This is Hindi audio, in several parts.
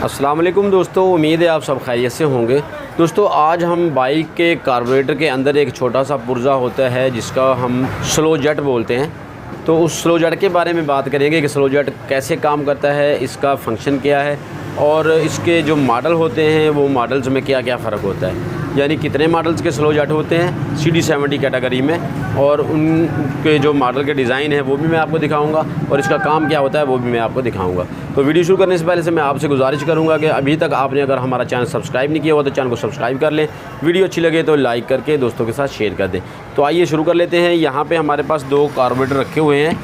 अस्सलाम वालेकुम दोस्तों, उम्मीद है आप सब खैरियत से होंगे। दोस्तों आज हम बाइक के कार्बोरेटर के अंदर एक छोटा सा पुर्जा होता है जिसका हम स्लो जेट बोलते हैं, तो उस स्लो जेट के बारे में बात करेंगे कि स्लो जेट कैसे काम करता है, इसका फंक्शन क्या है और इसके जो मॉडल होते हैं वो मॉडल्स में क्या क्या फ़र्क होता है, यानी कितने मॉडल्स के स्लो जेट होते हैं CD70 कैटेगरी में, और उनके जो मॉडल के डिज़ाइन है वो भी मैं आपको दिखाऊंगा और इसका काम क्या होता है वो भी मैं आपको दिखाऊंगा। तो वीडियो शुरू करने से पहले से मैं आपसे गुजारिश करूंगा कि अभी तक आपने अगर हमारा चैनल सब्सक्राइब नहीं किया हो तो चैनल को सब्सक्राइब कर लें, वीडियो अच्छी लगे तो लाइक करके दोस्तों के साथ शेयर कर दें। तो आइए शुरू कर लेते हैं। यहाँ पर हमारे पास दो कार्बोरेटर रखे हुए हैं,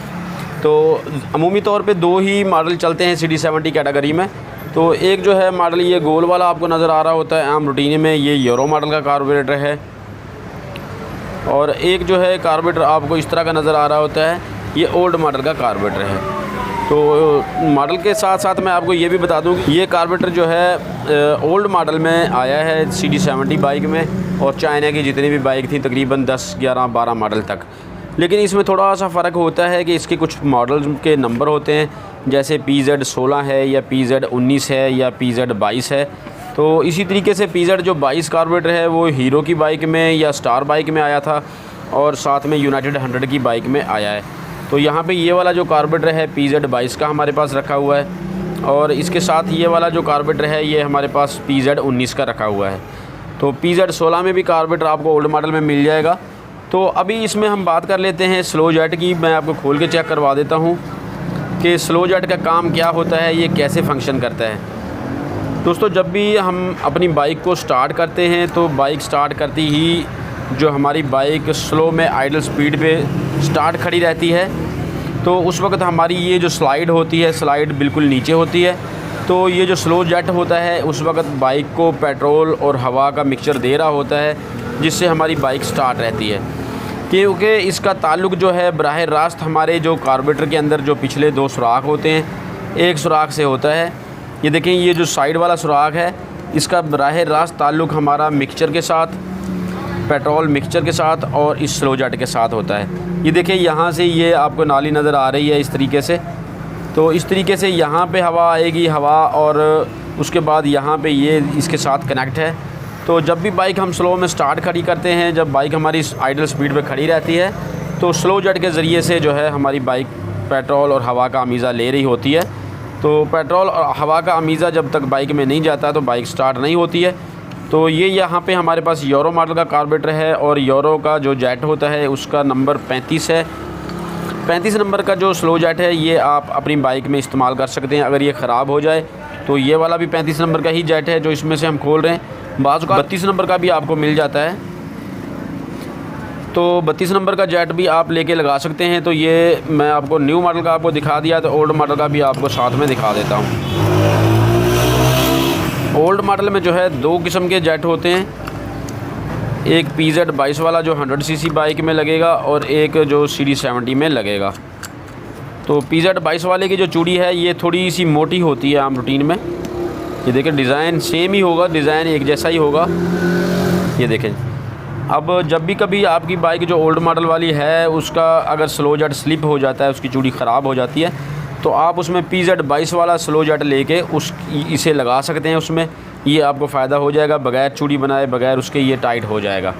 तो अमूमी तौर पर दो ही मॉडल चलते हैं CD70 कैटेगरी में। तो एक जो है मॉडल ये गोल वाला आपको नज़र आ रहा होता है आम रूटीन में, ये यूरो मॉडल का कार्बोरेटर है, और एक जो है कार्बोरेटर आपको इस तरह का नज़र आ रहा होता है, ये ओल्ड मॉडल का कार्बोरेटर है। तो मॉडल के साथ साथ मैं आपको ये भी बता दूं कि ये कार्बोरेटर जो है ओल्ड मॉडल में आया है CD70 बाइक में, और चाइना की जितनी भी बाइक थी तकरीबन 10, 11, 12 मॉडल तक। लेकिन इसमें थोड़ा सा फ़र्क होता है कि इसके कुछ मॉडल के नंबर होते हैं, जैसे PZ16 है या PZ19 है या PZ22 है। तो इसी तरीके से PZ जो 22 कार्बोरेटर है वो हीरो की बाइक में या स्टार बाइक में आया था, और साथ में यूनाइटेड 100 की बाइक में आया है। तो यहाँ पे ये वाला जो कार्बोरेटर है PZ22 का हमारे पास रखा हुआ है, और इसके साथ ये वाला जो कार्बोरेटर है ये हमारे पास PZ19 का रखा हुआ है। तो PZ16 में भी कार्बोरेटर आपको ओल्ड मॉडल में मिल जाएगा। तो अभी इसमें हम बात कर लेते हैं स्लो जेट की। मैं आपको खोल के चेक करवा देता हूँ कि स्लो जेट का काम क्या होता है, ये कैसे फंक्शन करता है। दोस्तों जब भी हम अपनी बाइक को स्टार्ट करते हैं तो बाइक स्टार्ट करती ही जो हमारी बाइक स्लो में आइडल स्पीड पे स्टार्ट खड़ी रहती है, तो उस वक्त हमारी ये जो स्लाइड होती है, स्लाइड बिल्कुल नीचे होती है। तो ये जो स्लो जेट होता है उस वक्त बाइक को पेट्रोल और हवा का मिक्सचर दे रहा होता है, जिससे हमारी बाइक स्टार्ट रहती है। क्योंकि इसका ताल्लुक़ जो है बराह रास्त हमारे जो कार्बोरेटर के अंदर जो पिछले दो सुराख होते हैं, एक सुराख से होता है। ये देखें, ये जो साइड वाला सुराख है इसका बराह रास्त ताल्लुक़ हमारा मिक्सचर के साथ, पेट्रोल मिक्सचर के साथ और इस स्लो जेट के साथ होता है। ये देखें, यहाँ से ये आपको नाली नज़र आ रही है इस तरीके से। तो इस तरीके से यहाँ पे हवा आएगी, हवा, और उसके बाद यहाँ पे ये इसके साथ कनेक्ट है। तो जब भी बाइक हम स्लो में स्टार्ट खड़ी करते हैं, जब बाइक हमारी आइडल स्पीड पे खड़ी रहती है, तो स्लो जेट के ज़रिए से जो है हमारी बाइक पेट्रोल और हवा का अमीज़ा ले रही होती है। तो पेट्रोल और हवा का अमीज़ा जब तक बाइक में नहीं जाता तो बाइक स्टार्ट नहीं होती है। तो ये यहाँ पे हमारे पास यूरो मॉडल का कार्बोरेटर है, और यूरो का जो जेट होता है उसका नंबर 35 है। 35 नंबर का जो स्लो जेट है ये आप अपनी बाइक में इस्तेमाल कर सकते हैं। अगर ये ख़राब हो जाए तो ये वाला भी 35 नंबर का ही जेट है जो इसमें से हम खोल रहे हैं। बाज़ का 32 नंबर का भी आपको मिल जाता है, तो 32 नंबर का जेट भी आप लेके लगा सकते हैं। तो ये मैं आपको न्यू मॉडल का आपको दिखा दिया, तो ओल्ड मॉडल का भी आपको साथ में दिखा देता हूँ। ओल्ड मॉडल में जो है दो किस्म के जेट होते हैं, एक PZ22 वाला जो 100 cc बाइक में लगेगा, और एक जो CD70 में लगेगा। तो PZ22 वाले की जो चूड़ी है ये थोड़ी सी मोटी होती है आम रूटीन में। ये देखें, डिज़ाइन सेम ही होगा, डिज़ाइन एक जैसा ही होगा। ये देखें, अब जब भी कभी आपकी बाइक जो ओल्ड मॉडल वाली है उसका अगर स्लो जेट स्लिप हो जाता है, उसकी चूड़ी ख़राब हो जाती है, तो आप उसमें PZ22 वाला स्लो जेट लेके इसे लगा सकते हैं उसमें। ये आपको फ़ायदा हो जाएगा, बग़ैर चूड़ी बनाए, बग़ैर उसके ये टाइट हो जाएगा।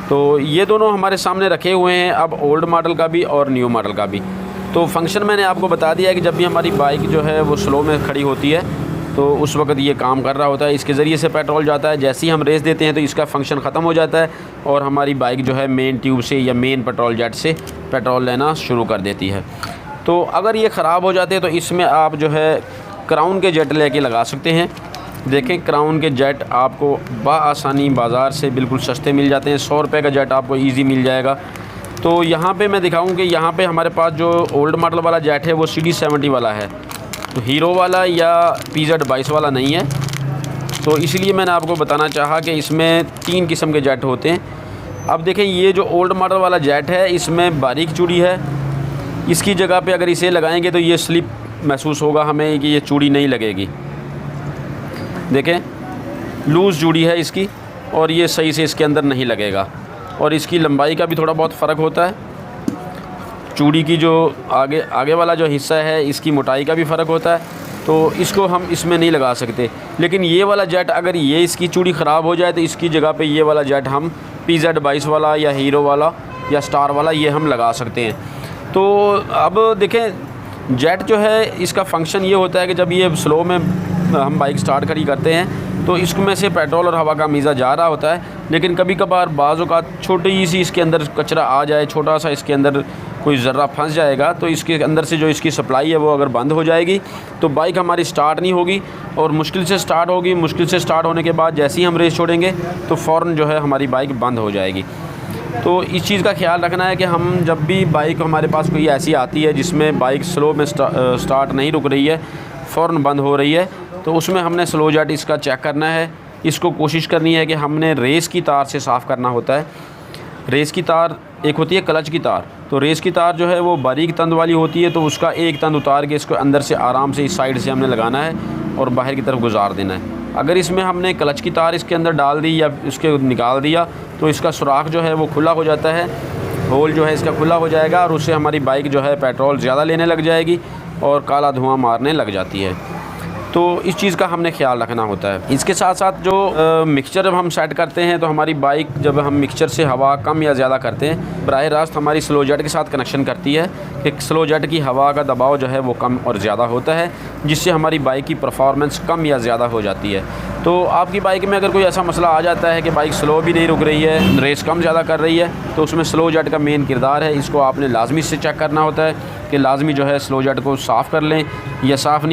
तो ये दोनों हमारे सामने रखे हुए हैं, अब ओल्ड मॉडल का भी और न्यू मॉडल का भी। तो फंक्शन मैंने आपको बता दिया है कि जब भी हमारी बाइक जो है वो स्लो में खड़ी होती है तो उस वक्त ये काम कर रहा होता है। इसके ज़रिए से पेट्रोल जाता है, जैसे ही हम रेस देते हैं तो इसका फंक्शन ख़त्म हो जाता है, और हमारी बाइक जो है मेन ट्यूब से या मेन पेट्रोल जेट से पेट्रोल लेना शुरू कर देती है। तो अगर ये ख़राब हो जाते हैं तो इसमें आप जो है क्राउन के जेट लेके लगा सकते हैं। देखें, क्राउन के जेट आपको बआसानी बाज़ार से बिल्कुल सस्ते मिल जाते हैं। 100 रुपये का जेट आपको ईज़ी मिल जाएगा। तो यहाँ पे मैं दिखाऊँ कि यहाँ पे हमारे पास जो ओल्ड मॉडल वाला जेट है वो CD70 वाला है, तो हीरो वाला या PZ22 वाला नहीं है। तो इसलिए मैंने आपको बताना चाहा कि इसमें 3 किस्म के जेट होते हैं। अब देखें, ये जो ओल्ड मॉडल वाला जेट है इसमें बारीक चूड़ी है, इसकी जगह पे अगर इसे लगाएंगे तो ये स्लिप महसूस होगा हमें कि ये चूड़ी नहीं लगेगी। देखें, लूज़ चूड़ी है इसकी, और ये सही से इसके अंदर नहीं लगेगा। और इसकी लंबाई का भी थोड़ा बहुत फ़र्क होता है। चूड़ी की जो आगे वाला जो हिस्सा है इसकी मोटाई का भी फ़र्क होता है। तो इसको हम इसमें नहीं लगा सकते। लेकिन ये वाला जेट अगर ये इसकी चूड़ी ख़राब हो जाए तो इसकी जगह पे ये वाला जेट हम PZ22 वाला या हीरो वाला या स्टार वाला ये हम लगा सकते हैं। तो अब देखें जेट जो है इसका फंक्शन ये होता है कि जब ये स्लो में हम बाइक स्टार्ट खड़ी करते हैं तो इसमें से पेट्रोल और हवा का मीज़ा जा रहा होता है, लेकिन कभी कभार बाज़ औक़ात छोटी सी इसके अंदर कचरा आ जाए, छोटा सा इसके अंदर कोई ज़र्रा फंस जाएगा तो इसके अंदर से जो इसकी सप्लाई है वो अगर बंद हो जाएगी तो बाइक हमारी स्टार्ट नहीं होगी और मुश्किल से स्टार्ट होगी। मुश्किल से स्टार्ट होने के बाद जैसे ही हम रेस छोड़ेंगे तो फ़ौरन जो है हमारी बाइक बंद हो जाएगी। तो इस चीज़ का ख्याल रखना है कि हम जब भी बाइक हमारे पास कोई ऐसी आती है जिसमें बाइक स्लो में स्टार्ट नहीं रुक रही है, फ़ौरन बंद हो रही है, तो उसमें हमने स्लो जेट इसका चेक करना है। इसको कोशिश करनी है कि हमने रेस की तार से साफ़ करना होता है। रेस की तार एक होती है क्लच की तार, तो रेस की तार जो है वो बारीक तंद वाली होती है, तो उसका एक तंद उतार के इसको अंदर से आराम से इस साइड से हमने लगाना है और बाहर की तरफ गुजार देना है। अगर इसमें हमने क्लच की तार इसके अंदर डाल दी या इसके निकाल दिया तो इसका सुराख जो है वो खुला हो जाता है, होल जो है इसका खुला हो जाएगा और उससे हमारी बाइक जो है पेट्रोल ज़्यादा लेने लग जाएगी और काला धुआं मारने लग जाती है। तो इस चीज़ का हमने ख्याल रखना होता है। इसके साथ साथ जो मिक्सचर जब हम सेट करते हैं तो हमारी बाइक जब हम मिक्सचर से हवा कम या ज़्यादा करते हैं, बराह रास्त हमारी स्लो जेट के साथ कनेक्शन करती है कि स्लो जेट की हवा का दबाव जो है वो कम और ज़्यादा होता है, जिससे हमारी बाइक की परफॉर्मेंस कम या ज़्यादा हो जाती है। तो आपकी बाइक में अगर कोई ऐसा मसला आ जाता है कि बाइक स्लो भी नहीं रुक रही है, रेस कम ज़्यादा कर रही है, तो उसमें स्लो जेट का मेन किरदार है। इसको आपने लाजमी से चेक करना होता है कि लाजमी जो है स्लो जेट को साफ़ कर लें, या साफ़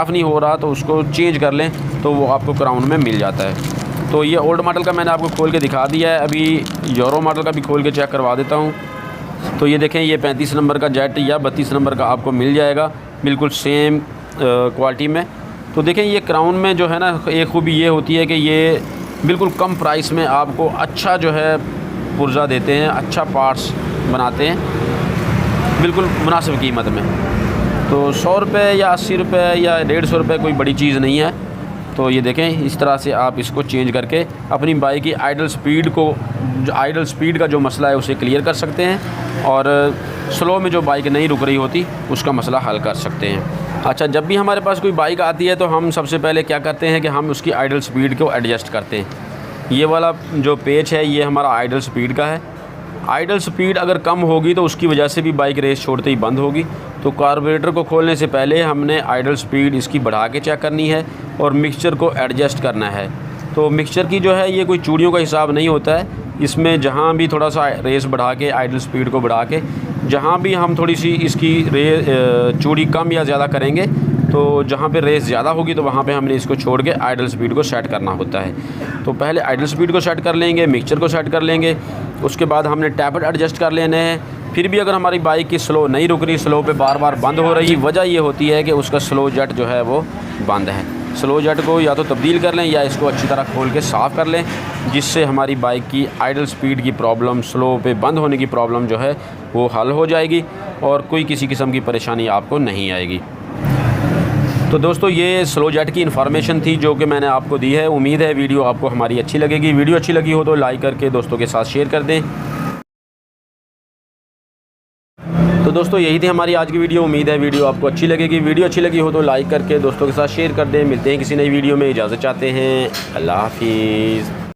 नहीं हो रहा तो उसको चेंज कर लें, तो वो आपको क्राउन में मिल जाता है। तो ये ओल्ड मॉडल का मैंने आपको खोल के दिखा दिया है। अभी यूरो मॉडल का भी खोल के चेक करवा देता हूँ। तो ये देखें, ये 35 नंबर का जेट या 32 नंबर का आपको मिल जाएगा बिल्कुल सेम क्वालिटी में। तो देखें ये क्राउन में जो है ना, एक खूबी ये होती है कि ये बिल्कुल कम प्राइस में आपको अच्छा जो है पुर्जा देते हैं, अच्छा पार्ट्स बनाते हैं बिल्कुल मुनासिब कीमत में। तो 100 रुपये या 80 रुपये या 150 रुपये कोई बड़ी चीज़ नहीं है। तो ये देखें, इस तरह से आप इसको चेंज करके अपनी बाइक की आइडल स्पीड का जो मसला है उसे क्लियर कर सकते हैं और स्लो में जो बाइक नहीं रुक रही होती उसका मसला हल कर सकते हैं। अच्छा, जब भी हमारे पास कोई बाइक आती है तो हम सबसे पहले क्या करते हैं कि हम उसकी आइडल स्पीड को एडजस्ट करते हैं। ये वाला जो पेच है ये हमारा आइडल स्पीड का है। आइडल स्पीड अगर कम होगी तो उसकी वजह से भी बाइक रेस छोड़ते ही बंद होगी। तो कार्बोरेटर को खोलने से पहले हमने आइडल स्पीड इसकी बढ़ा के चेक करनी है और मिक्सचर को एडजस्ट करना है। तो मिक्सचर की जो है ये कोई चूड़ियों का हिसाब नहीं होता है। इसमें जहाँ भी थोड़ा सा रेस बढ़ा के, आइडल स्पीड को बढ़ा के, जहाँ भी हम थोड़ी सी इसकी चूड़ी कम या ज़्यादा करेंगे तो जहाँ पे रेस ज़्यादा होगी तो वहाँ पे हमने इसको छोड़ के आइडल स्पीड को सेट करना होता है। तो पहले आइडल स्पीड को सेट कर लेंगे, मिक्सचर को सेट कर लेंगे, उसके बाद हमने टैपर एडजस्ट कर लेने हैं। फिर भी अगर हमारी बाइक की स्लो नहीं रुक रही, स्लो पे बार बार बंद हो रही, वजह ये होती है कि उसका स्लो जेट जो है वो बंद है। स्लो जेट को या तो तब्दील कर लें या इसको अच्छी तरह खोल के साफ़ कर लें, जिससे हमारी बाइक की आइडल स्पीड की प्रॉब्लम, स्लो पे बंद होने की प्रॉब्लम जो है वो हल हो जाएगी और कोई किसी किस्म की परेशानी आपको नहीं आएगी। तो दोस्तों ये स्लो जेट की इन्फॉर्मेशन थी जो कि मैंने आपको दी है। उम्मीद है वीडियो आपको हमारी अच्छी लगेगी। वीडियो अच्छी लगी हो तो लाइक करके दोस्तों के साथ शेयर कर दें। तो दोस्तों यही थी हमारी आज की वीडियो। उम्मीद है वीडियो आपको अच्छी लगेगी। वीडियो अच्छी लगी हो तो लाइक करके दोस्तों के साथ शेयर कर दें। मिलते हैं किसी नई वीडियो में, इजाज़त चाहते हैं। अल्लाह हाफिज़।